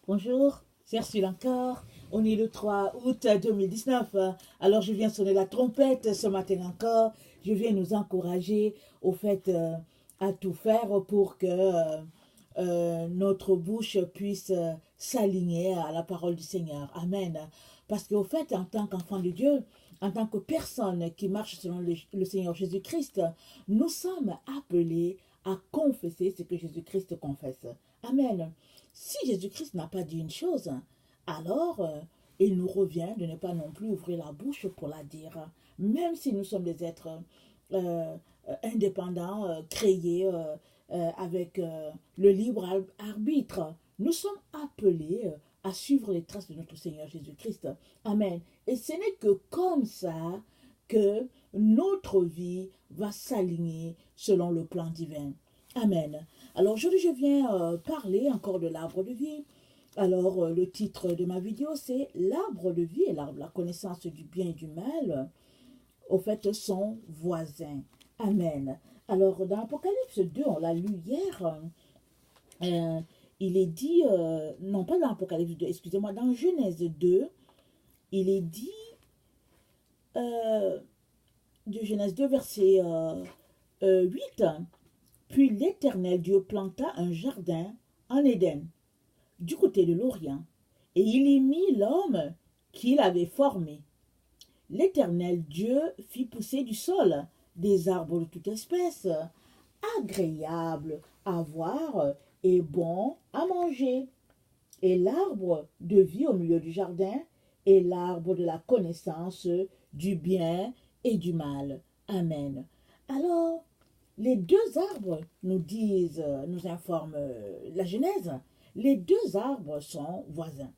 Bonjour, c'est Ursule encore. On est le 3 août 2019. Alors je viens sonner la trompette ce matin encore. Je viens nous encourager au fait à tout faire pour que notre bouche puisse s'aligner à la parole du Seigneur. Amen. Parce qu'au fait, en tant qu'enfant de Dieu, en tant que personne qui marche selon le Seigneur Jésus-Christ, nous sommes appelés à confesser ce que Jésus-Christ confesse. Amen. Si Jésus-Christ n'a pas dit une chose, alors il nous revient de ne pas non plus ouvrir la bouche pour la dire. Même si nous sommes des êtres euh, indépendants, créés avec le libre arbitre, nous sommes appelés à suivre les traces de notre Seigneur Jésus-Christ. Amen. Et ce n'est que comme ça que notre vie va s'aligner selon le plan divin. Amen. Alors aujourd'hui, je viens parler encore de l'arbre de vie. Alors, le titre de ma vidéo, c'est l'arbre de vie et la connaissance du bien et du mal, au fait, sont voisins. Amen. Alors, dans Apocalypse 2, on l'a lu hier, euh, il est dit, non pas dans Apocalypse 2, excusez-moi, dans Genèse 2, il est dit, euh, de Genèse 2, verset 8, puis l'Éternel Dieu planta un jardin en Éden, du côté de l'Orient, et il y mit l'homme qu'il avait formé. L'Éternel Dieu fit pousser du sol des arbres de toute espèce, agréables à voir et bons à manger, et l'arbre de vie au milieu du jardin, et l'arbre de la connaissance du bien et du mal. Amen. Alors, les deux arbres nous disent, nous informe la Genèse, les deux arbres sont voisins.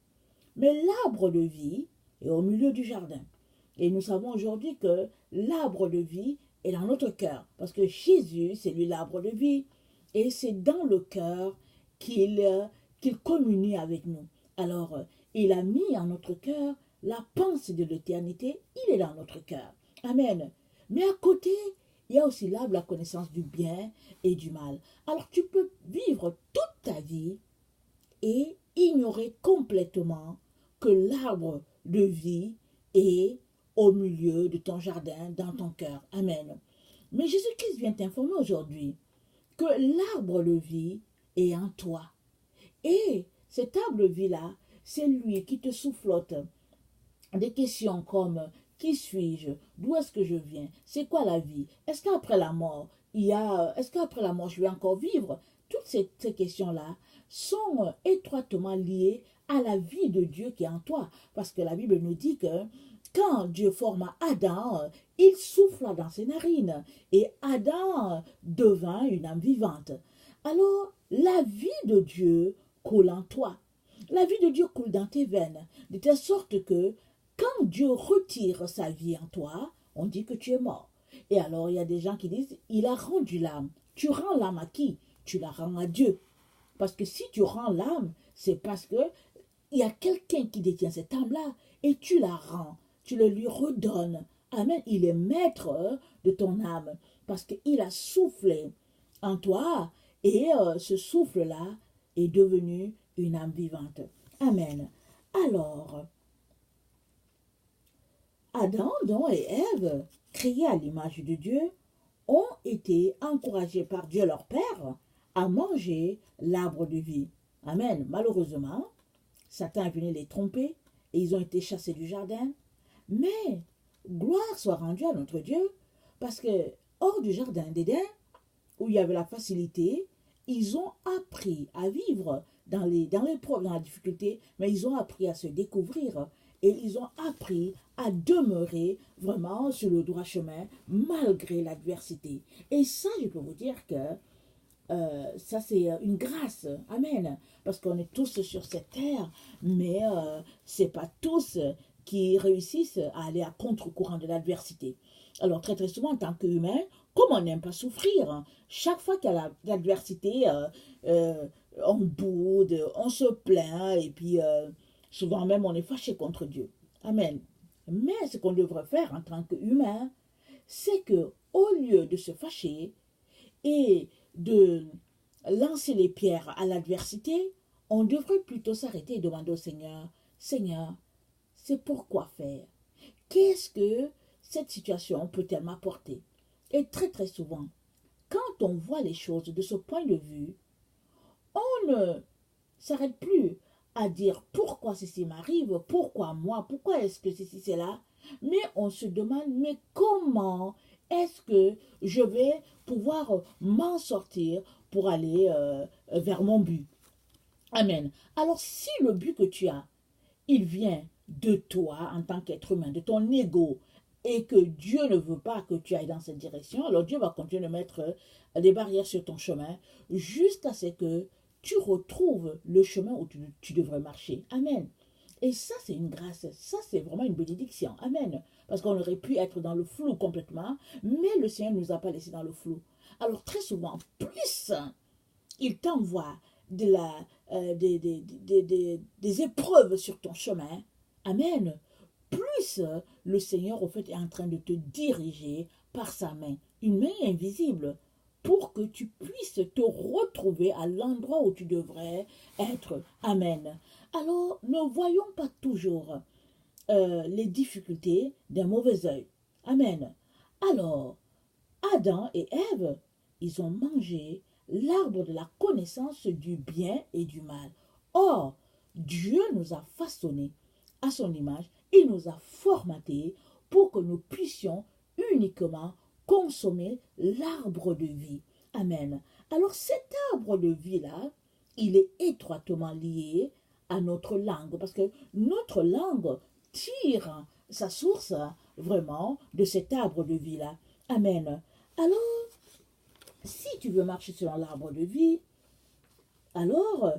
Mais l'arbre de vie est au milieu du jardin. Et nous savons aujourd'hui que l'arbre de vie est dans notre cœur. Parce que Jésus, c'est lui l'arbre de vie. Et c'est dans le cœur qu'il communie avec nous. Alors, il a mis en notre cœur la pensée de l'éternité. Il est dans notre cœur. Amen. Mais à côté, il y a aussi l'arbre, la connaissance du bien et du mal. Alors, tu peux vivre toute ta vie et ignorer complètement que l'arbre de vie est au milieu de ton jardin, dans ton cœur. Amen. Mais Jésus-Christ vient t'informer aujourd'hui que l'arbre de vie est en toi. Et cet arbre de vie-là, c'est lui qui te soufflote des questions comme qui suis-je, d'où est-ce que je viens, c'est quoi la vie, est-ce qu'après la mort, est-ce qu'après la mort je vais encore vivre. Toutes ces questions-là sont étroitement liées à la vie de Dieu qui est en toi. Parce que la Bible nous dit que quand Dieu forma Adam, il souffla dans ses narines et Adam devint une âme vivante. Alors, la vie de Dieu coule en toi. La vie de Dieu coule dans tes veines, de telle sorte que quand Dieu retire sa vie en toi, on dit que tu es mort. Et alors, il y a des gens qui disent, il a rendu l'âme. Tu rends l'âme à qui? Tu la rends à Dieu. Parce que si tu rends l'âme, c'est parce que il y a quelqu'un qui détient cette âme-là et tu la rends, tu le lui redonnes. Amen. Il est maître de ton âme parce qu'il a soufflé en toi et ce souffle-là est devenu une âme vivante. Amen. Alors, Adam et Ève, créés à l'image de Dieu, ont été encouragés par Dieu leur Père à manger l'arbre de vie. Amen. Malheureusement, Satan est venu les tromper et ils ont été chassés du jardin. Mais gloire soit rendue à notre Dieu parce que hors du jardin d'Éden, où il y avait la facilité, ils ont appris à vivre dans l'épreuve, dans la difficulté, mais ils ont appris à se découvrir et ils ont appris à demeurer vraiment sur le droit chemin malgré l'adversité. Et ça, je peux vous dire que ça c'est une grâce, amen, parce qu'on est tous sur cette terre, mais c'est pas tous qui réussissent à aller à contre-courant de l'adversité. Alors très très souvent en tant qu'humain, comme on n'aime pas souffrir, hein, chaque fois qu'il y a l'adversité, on boude, on se plaint et puis souvent même on est fâché contre Dieu. Amen. Mais ce qu'on devrait faire en tant qu'humain, c'est que au lieu de se fâcher et de lancer les pierres à l'adversité, on devrait plutôt s'arrêter et demander au Seigneur, Seigneur, c'est pourquoi faire? Qu'est-ce que cette situation peut-elle m'apporter? Et très très souvent, quand on voit les choses de ce point de vue, on ne s'arrête plus à dire pourquoi ceci m'arrive, pourquoi moi, pourquoi est-ce que ceci c'est là, mais on se demande mais comment est-ce que je vais pouvoir m'en sortir pour aller vers mon but. Amen. Alors si le but que tu as, il vient de toi en tant qu'être humain, de ton ego, et que Dieu ne veut pas que tu ailles dans cette direction, alors Dieu va continuer de mettre des barrières sur ton chemin jusqu'à ce que tu retrouves le chemin où tu devrais marcher. Amen. Et ça, c'est une grâce. Ça, c'est vraiment une bénédiction. Amen. Parce qu'on aurait pu être dans le flou complètement, mais le Seigneur ne nous a pas laissés dans le flou. Alors, très souvent, plus il t'envoie des épreuves sur ton chemin, amen, plus le Seigneur, au fait, est en train de te diriger par sa main, une main invisible, pour que tu puisses te retrouver à l'endroit où tu devrais être. Amen. Alors, ne voyons pas toujours les difficultés d'un mauvais œil. Amen. Alors, Adam et Ève, ils ont mangé l'arbre de la connaissance du bien et du mal. Or, Dieu nous a façonnés à son image, il nous a formatés pour que nous puissions uniquement consommer l'arbre de vie. Amen. Alors cet arbre de vie-là, il est étroitement lié à notre langue, parce que notre langue tire sa source vraiment de cet arbre de vie-là. Amen. Alors, si tu veux marcher selon l'arbre de vie, alors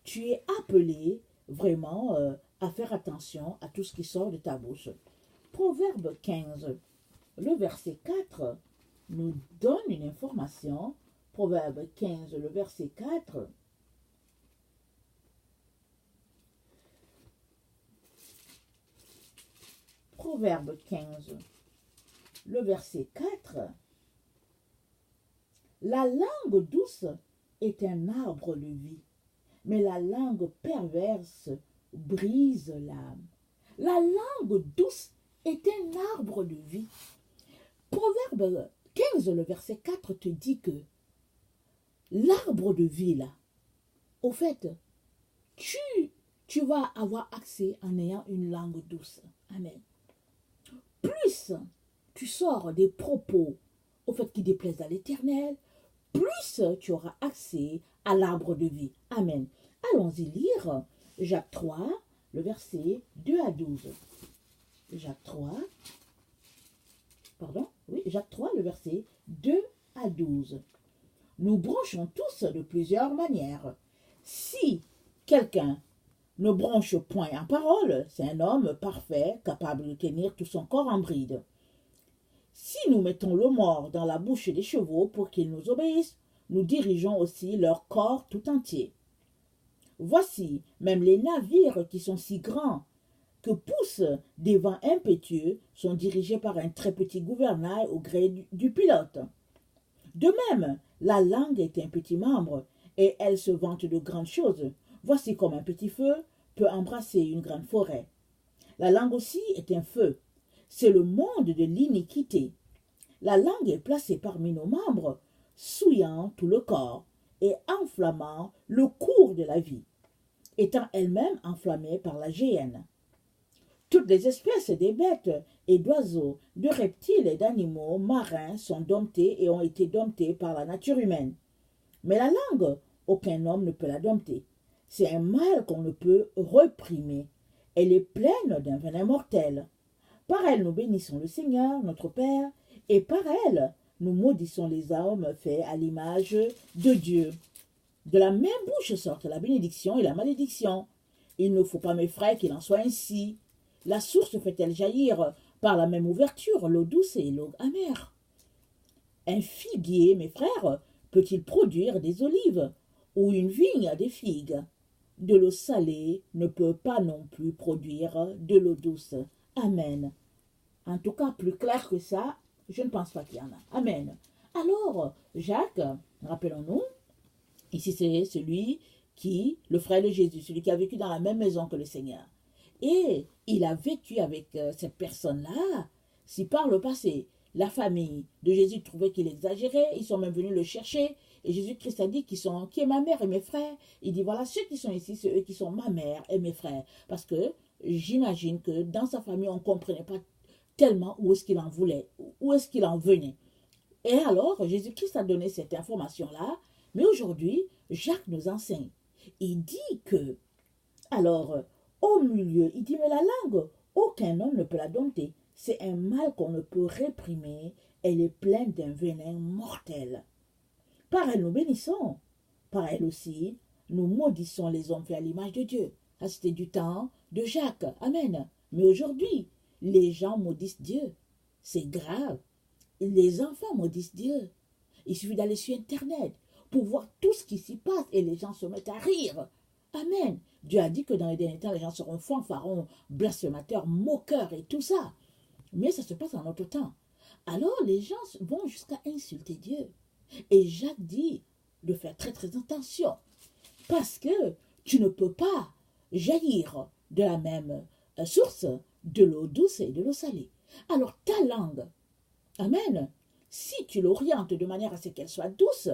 tu es appelé vraiment à faire attention à tout ce qui sort de ta bouche. Proverbe 15, le verset 4, nous donne une information. Proverbe 15, le verset 4. Proverbe 15, le verset 4. La langue douce est un arbre de vie, mais la langue perverse brise l'âme. La langue douce est un arbre de vie. Proverbe 15, le verset 4 te dit que l'arbre de vie, là, au fait, tu vas avoir accès en ayant une langue douce. Amen. Plus tu sors des propos, au fait, qui déplaisent à l'Éternel, plus tu auras accès à l'arbre de vie. Amen. Allons-y lire Jacques 3, le verset 2 à 12. Jacques 3, Jacques 3, le verset 2 à 12. Nous bronchons tous de plusieurs manières. Si quelqu'un ne bronche point en parole, c'est un homme parfait, capable de tenir tout son corps en bride. Si nous mettons le mort dans la bouche des chevaux pour qu'ils nous obéissent, nous dirigeons aussi leur corps tout entier. Voici, même les navires qui sont si grands que poussent des vents impétueux sont dirigés par un très petit gouvernail au gré du pilote. De même, la langue est un petit membre et elle se vante de grandes choses. Voici comme un petit feu peut embrasser une grande forêt. La langue aussi est un feu. C'est le monde de l'iniquité. La langue est placée parmi nos membres, souillant tout le corps et enflammant le cours de la vie, étant elle-même enflammée par la géhenne. Toutes les espèces des bêtes et d'oiseaux, de reptiles et d'animaux marins sont domptés et ont été domptés par la nature humaine. Mais la langue, aucun homme ne peut la dompter. C'est un mal qu'on ne peut réprimer. Elle est pleine d'un venin mortel. Par elle, nous bénissons le Seigneur, notre Père, et par elle, nous maudissons les hommes faits à l'image de Dieu. De la même bouche sortent la bénédiction et la malédiction. Il ne faut pas, mes frères, qu'il en soit ainsi. La source fait-elle jaillir par la même ouverture l'eau douce et l'eau amère? Un figuier, mes frères, peut-il produire des olives, ou une vigne des figues? De l'eau salée ne peut pas non plus produire de l'eau douce. Amen. En tout cas, plus clair que ça, je ne pense pas qu'il y en a. Amen. Alors, Jacques, rappelons-nous, ici c'est celui le frère de Jésus, celui qui a vécu dans la même maison que le Seigneur. Et il a vécu avec cette personne-là. Si par le passé, la famille de Jésus trouvait qu'il exagérait, ils sont même venus le chercher. Et Jésus-Christ a dit qui est ma mère et mes frères. Il dit voilà, ceux qui sont ici, c'est eux qui sont ma mère et mes frères. Parce que j'imagine que dans sa famille, on ne comprenait pas tellement où est-ce qu'il en voulait, où est-ce qu'il en venait. Et alors, Jésus-Christ a donné cette information-là. Mais aujourd'hui, Jacques nous enseigne. Il dit que, alors, au milieu, il dit, mais la langue, aucun homme ne peut la dompter. C'est un mal qu'on ne peut réprimer. Elle est pleine d'un venin mortel. Par elle, nous bénissons. Par elle aussi, nous maudissons les hommes faits à l'image de Dieu. Ah, c'était du temps de Jacques. Amen. Mais aujourd'hui, les gens maudissent Dieu. C'est grave. Les enfants maudissent Dieu. Il suffit d'aller sur Internet pour voir tout ce qui s'y passe et les gens se mettent à rire. Amen. Dieu a dit que dans les derniers temps, les gens seront fanfarons, blasphémateurs, moqueurs et tout ça. Mais ça se passe en notre temps. Alors les gens vont jusqu'à insulter Dieu. Et Jacques dit de faire très très attention. Parce que tu ne peux pas jaillir de la même source de l'eau douce et de l'eau salée. Alors ta langue, amen, si tu l'orientes de manière à ce qu'elle soit douce,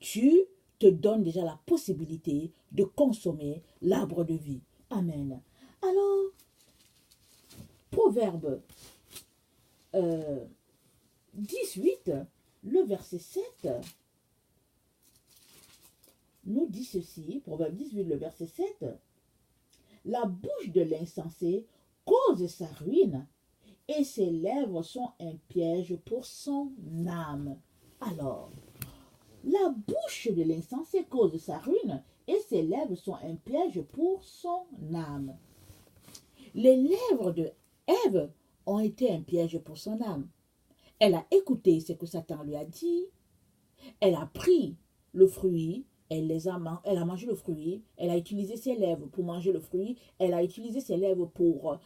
tu te donnes déjà la possibilité de consommer l'arbre de vie. Amen. Alors, Proverbe 18, le verset 7, nous dit ceci, Proverbe 18, le verset 7, la bouche de l'insensé cause sa ruine, et ses lèvres sont un piège pour son âme. Alors, la bouche de l'insensé cause sa ruine, et ses lèvres sont un piège pour son âme. Les lèvres de Ève ont été un piège pour son âme. Elle a écouté ce que Satan lui a dit, elle a pris le fruit, elle a mangé le fruit, elle a utilisé ses lèvres pour manger le fruit, elle a utilisé ses lèvres pour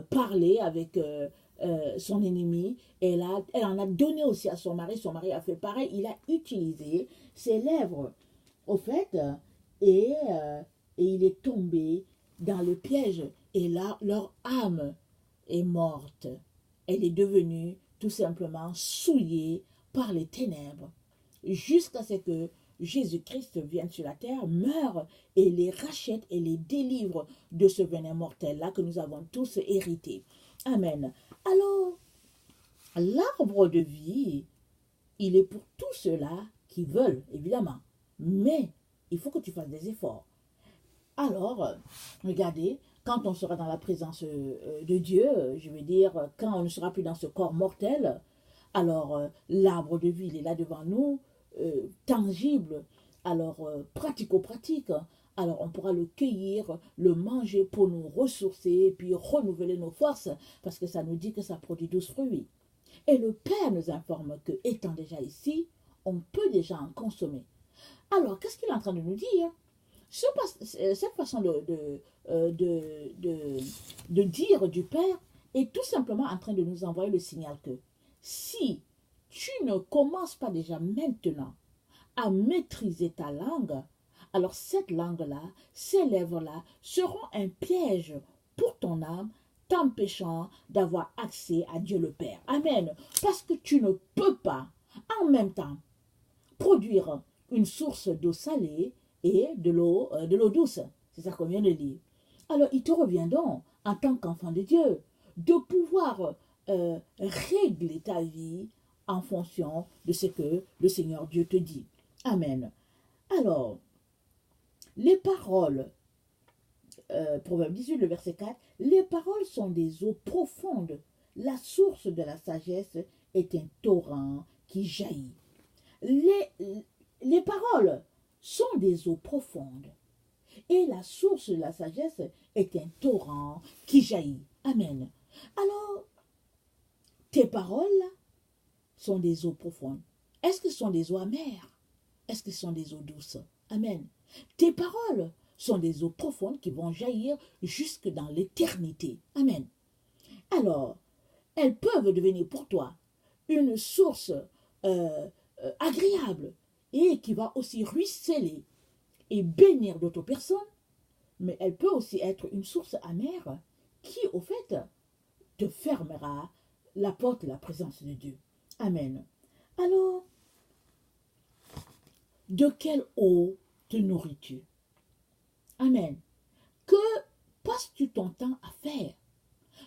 parler avec son ennemi, elle en a donné aussi à son mari a fait pareil, il a utilisé ses lèvres, au fait, et il est tombé dans le piège, et là, leur âme est morte, elle est devenue tout simplement souillée par les ténèbres, jusqu'à ce que Jésus-Christ vienne sur la terre, meure et les rachète et les délivre de ce venin mortel-là que nous avons tous hérité. Amen. Alors, l'arbre de vie, il est pour tous ceux-là qui veulent, évidemment. Mais il faut que tu fasses des efforts. Alors, regardez, quand on sera dans la présence de Dieu, je veux dire, quand on ne sera plus dans ce corps mortel, alors l'arbre de vie, il est là devant nous, tangible, alors pratico-pratique. Alors on pourra le cueillir, le manger pour nous ressourcer, puis renouveler nos forces, parce que ça nous dit que ça produit 12 fruits. Et le Père nous informe que, étant déjà ici, on peut déjà en consommer. Alors, qu'est-ce qu'il est en train de nous dire? Cette façon de dire du Père est tout simplement en train de nous envoyer le signal que si tu ne commences pas déjà maintenant à maîtriser ta langue, alors cette langue-là, ces lèvres-là seront un piège pour ton âme, t'empêchant d'avoir accès à Dieu le Père. Amen. Parce que tu ne peux pas en même temps produire une source d'eau salée et de l'eau douce. C'est ça qu'on vient de lire. Alors, il te revient donc, en tant qu'enfant de Dieu, de pouvoir régler ta vie en fonction de ce que le Seigneur Dieu te dit. Amen. Alors, les paroles, Proverbe 18, le verset 4, les paroles sont des eaux profondes. La source de la sagesse est un torrent qui jaillit. Les paroles sont des eaux profondes. Et la source de la sagesse est un torrent qui jaillit. Amen. Alors, tes paroles sont des eaux profondes. Est-ce que ce sont des eaux amères? Est-ce que ce sont des eaux douces? Amen. Tes paroles sont des eaux profondes qui vont jaillir jusque dans l'éternité. Amen. Alors, elles peuvent devenir pour toi une source agréable et qui va aussi ruisseler et bénir d'autres personnes, mais elle peut aussi être une source amère qui, au fait, te fermera la porte de la présence de Dieu. Amen. Alors, de quelle eau te nourris-tu? Amen. Que passes-tu ton temps à faire?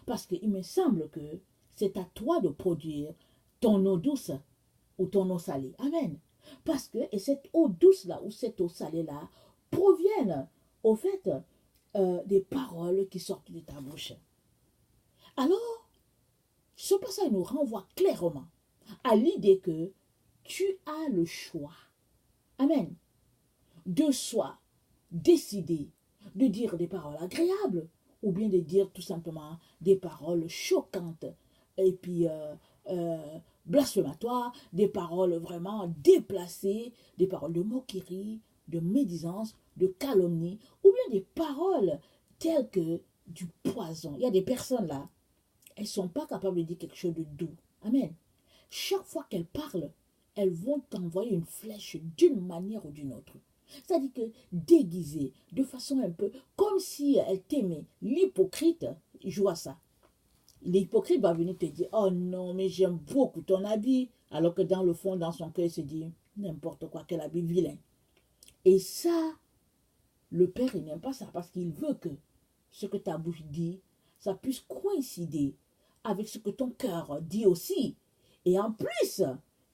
Parce qu'il me semble que c'est à toi de produire ton eau douce ou ton eau salée. Amen. Parce que et cette eau douce-là ou cette eau salée-là proviennent, au fait, des paroles qui sortent de ta bouche. Alors, ce passage nous renvoie clairement à l'idée que tu as le choix. Amen. De soit décider de dire des paroles agréables ou bien de dire tout simplement des paroles choquantes et puis blasphématoires, des paroles vraiment déplacées, des paroles de moquerie, de médisance, de calomnie, ou bien des paroles telles que du poison. Il y a des personnes là, elles ne sont pas capables de dire quelque chose de doux. Amen. Chaque fois qu'elles parlent, elles vont t'envoyer une flèche d'une manière ou d'une autre. C'est-à-dire que déguisée, de façon un peu, comme si elle t'aimait. L'hypocrite joue à ça. L'hypocrite va venir te dire, oh non, mais j'aime beaucoup ton habit. Alors que dans le fond, dans son cœur, il se dit, n'importe quoi, quel habit vilain. Et ça, le Père, il n'aime pas ça parce qu'il veut que ce que ta bouche dit, ça puisse coïncider avec ce que ton cœur dit aussi. Et en plus,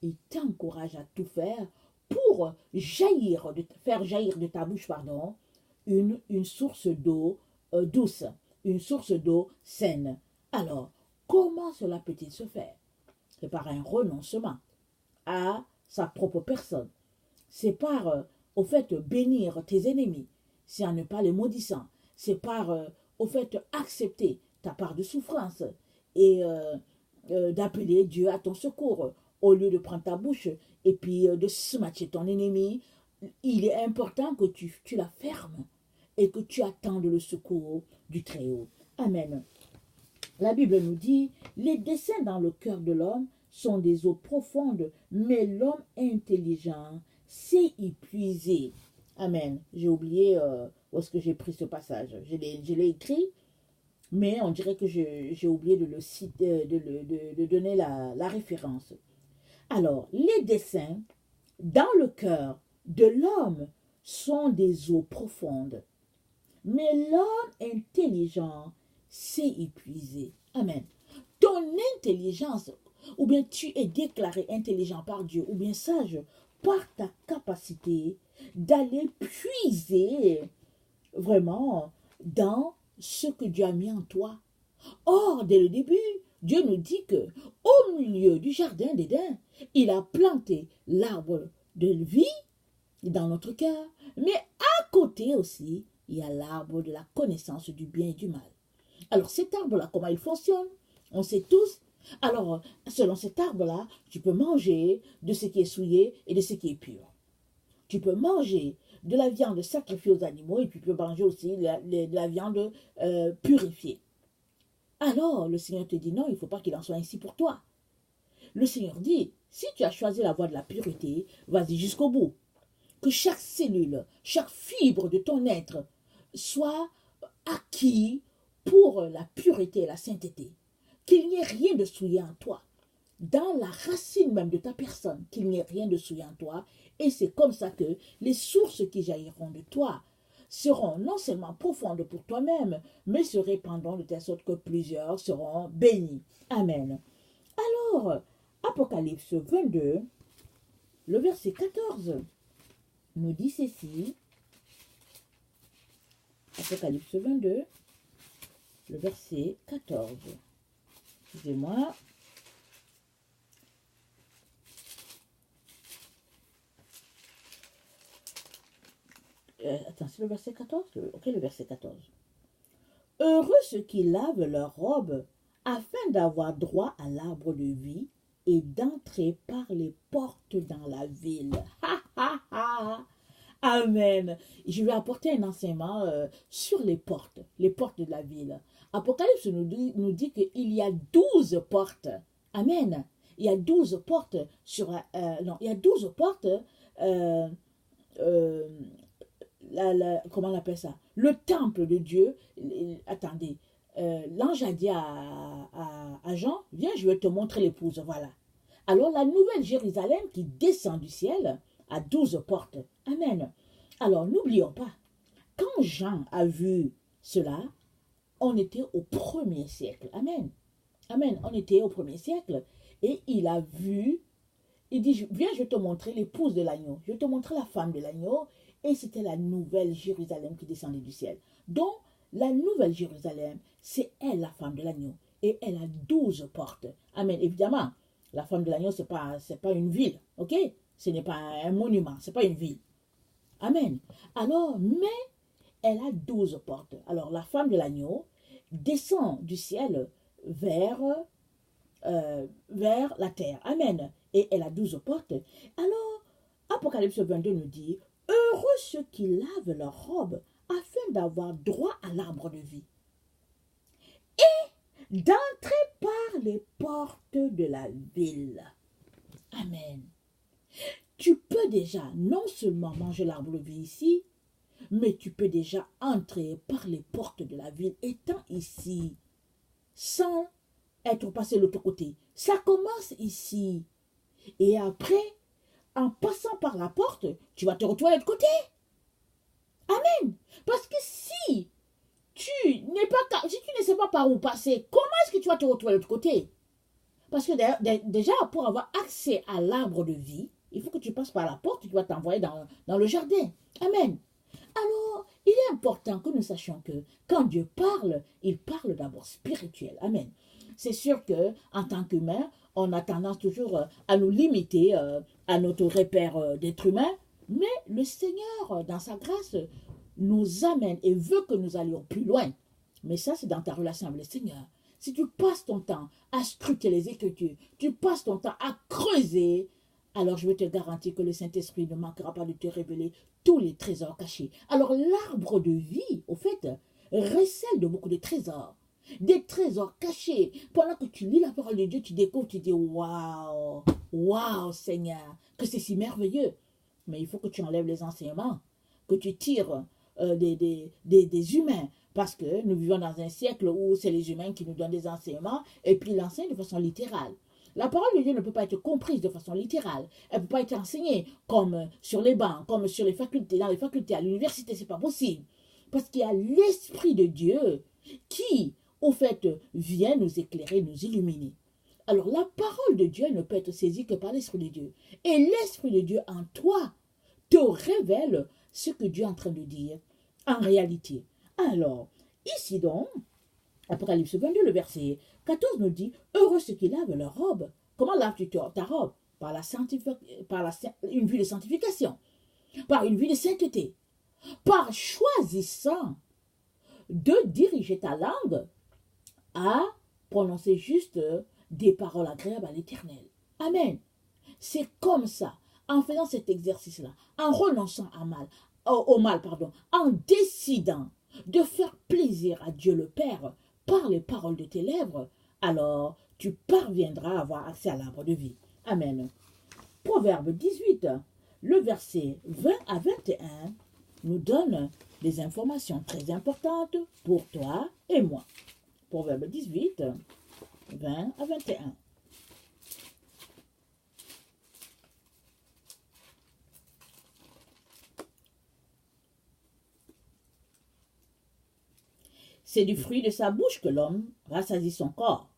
il t'encourage à tout faire pour faire jaillir de ta bouche, une source d'eau douce, une source d'eau saine. Alors, comment cela peut-il se faire? C'est par un renoncement à sa propre personne. C'est par, au fait, bénir tes ennemis. C'est en ne pas les maudissant. C'est par, au fait, accepter ta part de souffrance et d'appeler Dieu à ton secours. Au lieu de prendre ta bouche et puis de smatcher ton ennemi, il est important que tu la fermes et que tu attendes le secours du Très-Haut. Amen. La Bible nous dit, les desseins dans le cœur de l'homme sont des eaux profondes, mais l'homme intelligent sait y puiser. Amen. J'ai oublié où est-ce que j'ai pris ce passage. Je l'ai écrit, mais on dirait que j'ai oublié de le citer, de donner la référence. Alors, les desseins dans le cœur de l'homme sont des eaux profondes, mais l'homme intelligent sait y puiser. Amen. Ton intelligence, ou bien tu es déclaré intelligent par Dieu, ou bien sage, par ta capacité d'aller puiser vraiment dans ce que Dieu a mis en toi. Or, dès le début, Dieu nous dit que au milieu du jardin d'Éden, il a planté l'arbre de vie dans notre cœur, mais à côté aussi, il y a l'arbre de la connaissance du bien et du mal. Alors cet arbre-là, comment il fonctionne? On sait tous. Alors, selon cet arbre-là, tu peux manger de ce qui est souillé et de ce qui est pur. Tu peux manger de la viande sacrifiée aux animaux et puis tu peux manger aussi de la viande purifiée. Alors, le Seigneur te dit non, il ne faut pas qu'il en soit ainsi pour toi. Le Seigneur dit, si tu as choisi la voie de la pureté, vas-y jusqu'au bout. Que chaque cellule, chaque fibre de ton être soit acquis pour la pureté et la sainteté. Qu'il n'y ait rien de souillé en toi. Dans la racine même de ta personne, qu'il n'y ait rien de souillé en toi. Et c'est comme ça que les sources qui jailliront de toi seront non seulement profondes pour toi-même, mais se répandront de telle sorte que plusieurs seront bénis. Amen. Alors, Apocalypse 22, le verset 14, nous dit ceci. Apocalypse 22, le verset 14. Excusez-moi. Attends, c'est le verset 14? Ok, le verset 14. Heureux ceux qui lavent leurs robes afin d'avoir droit à l'arbre de vie et d'entrer par les portes dans la ville. Ha, ha, ha. Amen. Je vais apporter un enseignement sur les portes de la ville. Apocalypse nous dit qu'il y a 12 portes. Amen. Il y a 12 portes il y a 12 portes euh, euh, comment on appelle ça? Le temple de Dieu. Attendez, l'ange a dit à Jean, viens, je vais te montrer l'épouse, voilà. Alors la nouvelle Jérusalem qui descend du ciel a 12 portes. Amen. Alors n'oublions pas, quand Jean a vu cela, on était au 1er siècle. Amen. Amen. On était au 1er siècle. Et il a vu, il dit, viens, je vais te montrer l'épouse de l'agneau. Je vais te montrer la femme de l'agneau. Et c'était la nouvelle Jérusalem qui descendait du ciel. Donc, la nouvelle Jérusalem, c'est elle, la femme de l'agneau. Et elle a 12 portes. Amen. Évidemment, la femme de l'agneau, ce n'est pas une ville. OK? Ce n'est pas un monument. Ce n'est pas une ville. Amen. Alors, mais elle a 12 portes. Alors, la femme de l'agneau descend du ciel vers la terre. Amen. Et elle a 12 portes. Alors, Apocalypse 22 nous dit, heureux ceux qui lavent leurs robes afin d'avoir droit à l'arbre de vie et d'entrer par les portes de la ville. Amen. Tu peux déjà non seulement manger l'arbre de vie ici, mais tu peux déjà entrer par les portes de la ville étant ici, sans être passé de l'autre côté. Ça commence ici. Et après, en passant par la porte, tu vas te retrouver de l'autre côté. Amen. Parce que si tu ne sais pas par où passer, comment est-ce que tu vas te retrouver de l'autre côté? Parce que déjà, pour avoir accès à l'arbre de vie, il faut que tu passes par la porte, tu vas t'envoyer dans le jardin. Amen. Alors, il est important que nous sachions que quand Dieu parle, il parle d'abord spirituel. Amen. C'est sûr que en tant qu'humain, on a tendance toujours à nous limiter à notre repère d'être humain, mais le Seigneur, dans sa grâce, nous amène et veut que nous allions plus loin. Mais ça, c'est dans ta relation avec le Seigneur. Si tu passes ton temps à scruter les Écritures, tu passes ton temps à creuser, alors je vais te garantir que le Saint-Esprit ne manquera pas de te révéler tous les trésors cachés. Alors l'arbre de vie, au fait, recèle de beaucoup de trésors. Des trésors cachés. Pendant que tu lis la parole de Dieu, tu découvres, tu dis, waouh, waouh Seigneur, que c'est si merveilleux. Mais il faut que tu enlèves les enseignements, que tu tires des humains. Parce que nous vivons dans un siècle où c'est les humains qui nous donnent des enseignements et puis l'enseignent de façon littérale. La parole de Dieu ne peut pas être comprise de façon littérale. Elle ne peut pas être enseignée comme sur les bancs, comme sur les facultés, dans les facultés, à l'université, c'est pas possible. Parce qu'il y a l'Esprit de Dieu qui, au fait, vient nous éclairer, nous illuminer. Alors la parole de Dieu ne peut être saisie que par l'Esprit de Dieu. Et l'Esprit de Dieu en toi te révèle ce que Dieu est en train de dire en réalité. Alors, ici donc, Apocalypse 22, le verset 14 nous dit, heureux ceux qui lavent leur robe. Comment laves-tu ta robe? Par une vie de sanctification, par une vie de sainteté, par choisissant de diriger ta langue à prononcer juste des paroles agréables à l'Éternel. Amen. C'est comme ça, en faisant cet exercice-là, en renonçant au mal, en décidant de faire plaisir à Dieu le Père par les paroles de tes lèvres, alors tu parviendras à avoir accès à l'arbre de vie. Amen. Proverbe 18, le verset 20 à 21, nous donne des informations très importantes pour toi et moi. Proverbe 18, 20 à 21. C'est du fruit de sa bouche que l'homme rassasie son corps.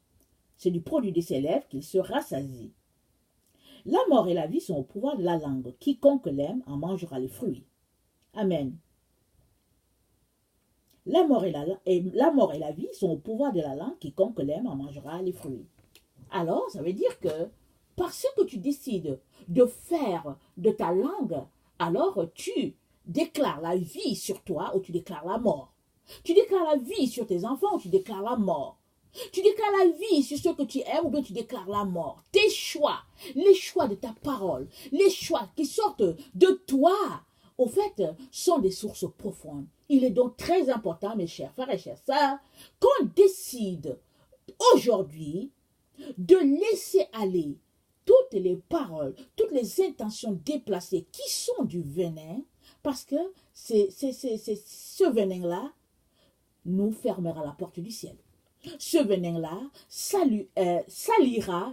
C'est du produit de ses lèvres qu'il se rassasie. La mort et la vie sont au pouvoir de la langue. Quiconque l'aime en mangera les fruits. Amen. La mort et la vie sont au pouvoir de la langue. Quiconque l'aime en mangera les fruits. Alors, ça veut dire que parce que tu décides de faire de ta langue, alors tu déclares la vie sur toi ou tu déclares la mort. Tu déclares la vie sur tes enfants ou tu déclares la mort. Tu déclares la vie sur ceux que tu aimes ou bien tu déclares la mort. Tes choix, les choix de ta parole, les choix qui sortent de toi, au fait, sont des sources profondes. Il est donc très important, mes chers frères et chères sœurs, qu'on décide aujourd'hui de laisser aller toutes toutes les paroles, toutes les intentions déplacées qui sont du venin, parce que ce venin-là nous fermera la porte du ciel. Ce venin-là salira